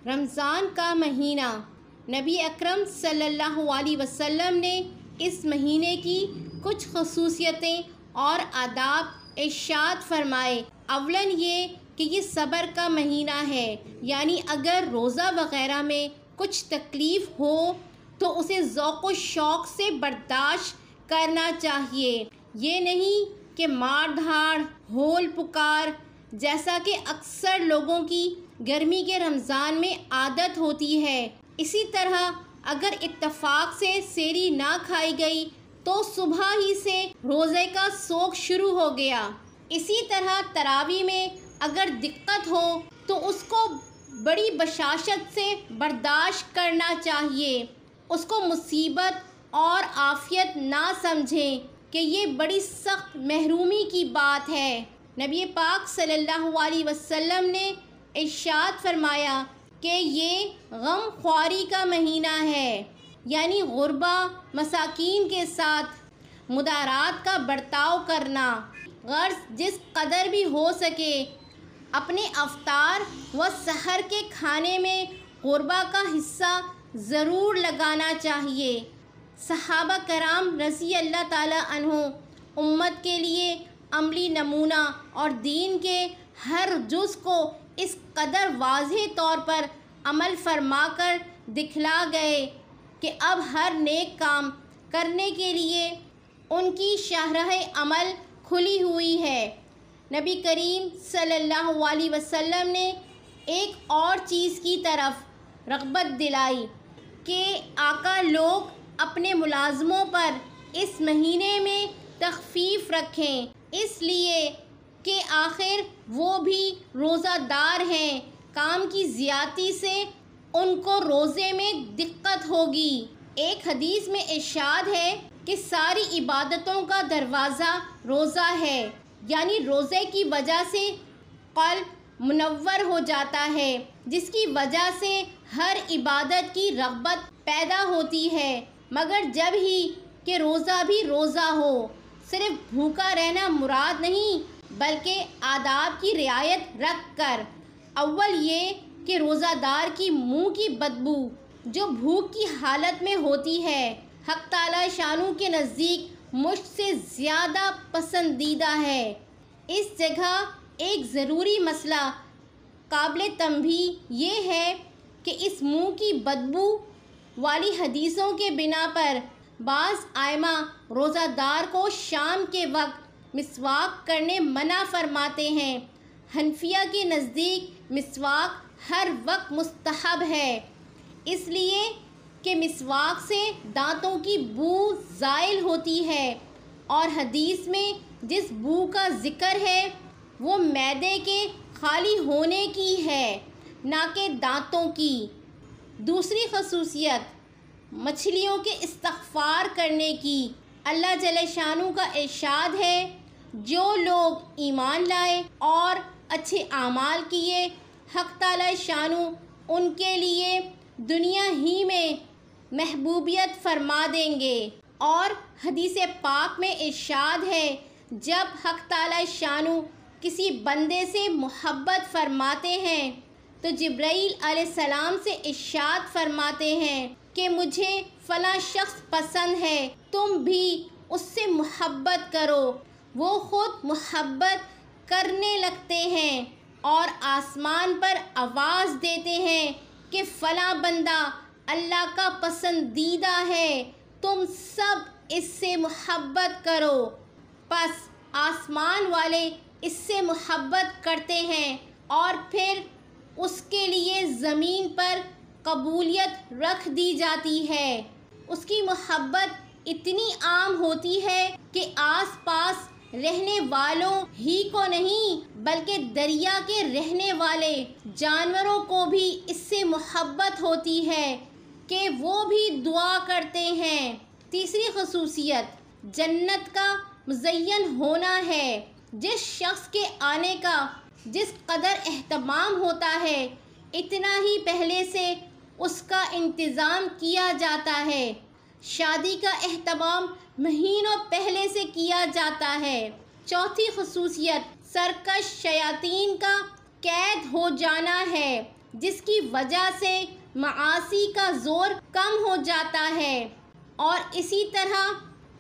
رمضان کا مہینہ، نبی اکرم صلی اللہ علیہ وسلم نے اس مہینے کی کچھ خصوصیتیں اور آداب ارشاد فرمائے۔ اولاً یہ کہ یہ صبر کا مہینہ ہے، یعنی اگر روزہ وغیرہ میں کچھ تکلیف ہو تو اسے ذوق و شوق سے برداشت کرنا چاہیے، یہ نہیں کہ مار دھاڑ، ہول پکار جیسا کہ اکثر لوگوں کی گرمی کے رمضان میں عادت ہوتی ہے۔ اسی طرح اگر اتفاق سے سحری نہ کھائی گئی تو صبح ہی سے روزے کا سوگ شروع ہو گیا۔ اسی طرح تراویح میں اگر دقت ہو تو اس کو بڑی بشاشت سے برداشت کرنا چاہیے، اس کو مصیبت اور عافیت نہ سمجھیں کہ یہ بڑی سخت محرومی کی بات ہے۔ نبی پاک صلی اللہ علیہ وسلم نے ارشاد فرمایا کہ یہ غم خواری کا مہینہ ہے، یعنی غربا مساکین کے ساتھ مدارات کا برتاؤ کرنا، غرض جس قدر بھی ہو سکے اپنے افطار و سحر کے کھانے میں غربا کا حصہ ضرور لگانا چاہیے۔ صحابہ کرام رضی اللہ تعالیٰ عنہ امت کے لیے عملی نمونہ اور دین کے ہر جز کو اس قدر واضح طور پر عمل فرما کر دکھلا گئے کہ اب ہر نیک کام کرنے کے لیے ان کی شاہراہ عمل کھلی ہوئی ہے۔ نبی کریم صلی اللہ علیہ وسلم نے ایک اور چیز کی طرف رغبت دلائی کہ آقا لوگ اپنے ملازموں پر اس مہینے میں تخفیف رکھیں، اس لیے کہ آخر وہ بھی روزہ دار ہیں، کام کی زیادتی سے ان کو روزے میں دقت ہوگی۔ ایک حدیث میں ارشاد ہے کہ ساری عبادتوں کا دروازہ روزہ ہے، یعنی روزے کی وجہ سے قلب منور ہو جاتا ہے، جس کی وجہ سے ہر عبادت کی رغبت پیدا ہوتی ہے، مگر جب ہی کہ روزہ بھی روزہ ہو، صرف بھوکا رہنا مراد نہیں بلکہ آداب کی رعایت رکھ کر۔ اول یہ کہ روزہ دار کی منہ کی بدبو جو بھوک کی حالت میں ہوتی ہے حق تعالی شانو کے نزدیک مشک سے زیادہ پسندیدہ ہے۔ اس جگہ ایک ضروری مسئلہ قابل تنبیہ یہ ہے کہ اس منہ کی بدبو والی حدیثوں کے بنا پر بعض ائمہ روزہ دار کو شام کے وقت مسواک کرنے منع فرماتے ہیں۔ حنفیہ کے نزدیک مسواک ہر وقت مستحب ہے، اس لیے کہ مسواک سے دانتوں کی بو زائل ہوتی ہے، اور حدیث میں جس بو کا ذکر ہے وہ معدے کے خالی ہونے کی ہے، نہ کہ دانتوں کی۔ دوسری خصوصیت مچھلیوں کے استغفار کرنے کی۔ اللہ جل شانہ کا ارشاد ہے، جو لوگ ایمان لائے اور اچھے اعمال کیے حق تعالی شانہ ان کے لیے دنیا ہی میں محبوبیت فرما دیں گے۔ اور حدیث پاک میں ارشاد ہے، جب حق تعالی شانہ کسی بندے سے محبت فرماتے ہیں تو جبرائیل علیہ السلام سے ارشاد فرماتے ہیں کہ مجھے فلاں شخص پسند ہے، تم بھی اس سے محبت کرو۔ وہ خود محبت کرنے لگتے ہیں اور آسمان پر آواز دیتے ہیں کہ فلاں بندہ اللہ کا پسندیدہ ہے، تم سب اس سے محبت کرو۔ پس آسمان والے اس سے محبت کرتے ہیں اور پھر اس کے لیے زمین پر قبولیت رکھ دی جاتی ہے۔ اس کی محبت اتنی عام ہوتی ہے کہ آس پاس رہنے والوں ہی کو نہیں بلکہ دریا کے رہنے والے جانوروں کو بھی اس سے محبت ہوتی ہے کہ وہ بھی دعا کرتے ہیں۔ تیسری خصوصیت جنت کا مزین ہونا ہے۔ جس شخص کے آنے کا جس قدر اہتمام ہوتا ہے اتنا ہی پہلے سے اس کا انتظام کیا جاتا ہے۔ شادی کا اہتمام مہینوں پہلے سے کیا جاتا ہے۔ چوتھی خصوصیت سرکش شیاطین کا قید ہو جانا ہے۔ جس کی وجہ سے معاصی کا زور کم ہو جاتا ہے اور اسی طرح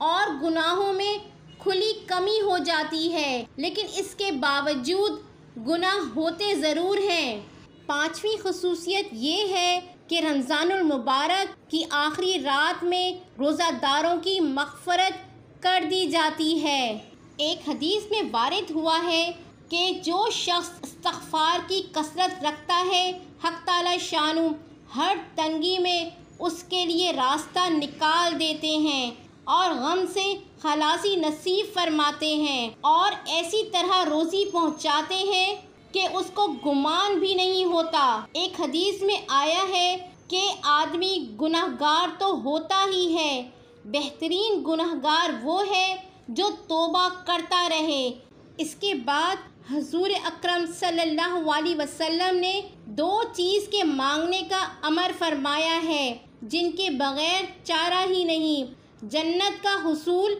اور گناہوں میں کھلی کمی ہو جاتی ہے، لیکن اس کے باوجود گناہ ہوتے ضرور ہیں۔ پانچویں خصوصیت یہ ہے کہ رمضان المبارک کی آخری رات میں روزہ داروں کی مغفرت کر دی جاتی ہے۔ ایک حدیث میں وارد ہوا ہے کہ جو شخص استغفار کی کثرت رکھتا ہے، حق تعالی شانہ ہر تنگی میں اس کے لیے راستہ نکال دیتے ہیں اور غم سے خلاصی نصیب فرماتے ہیں اور ایسی طرح روزی پہنچاتے ہیں کہ اس کو گمان بھی نہیں ہوتا۔ ایک حدیث میں آیا ہے کہ آدمی گناہگار تو ہوتا ہی ہے، بہترین گناہگار وہ ہے جو توبہ کرتا رہے۔ اس کے بعد حضور اکرم صلی اللہ علیہ وسلم نے 2 چیز کے مانگنے کا امر فرمایا ہے جن کے بغیر چارہ ہی نہیں، جنت کا حصول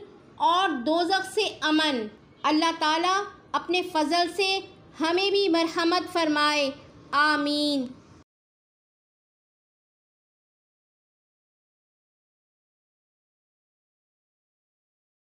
اور دوزخ سے امن۔ اللہ تعالیٰ اپنے فضل سے ہمیں بھی مرحمت فرمائے، آمین۔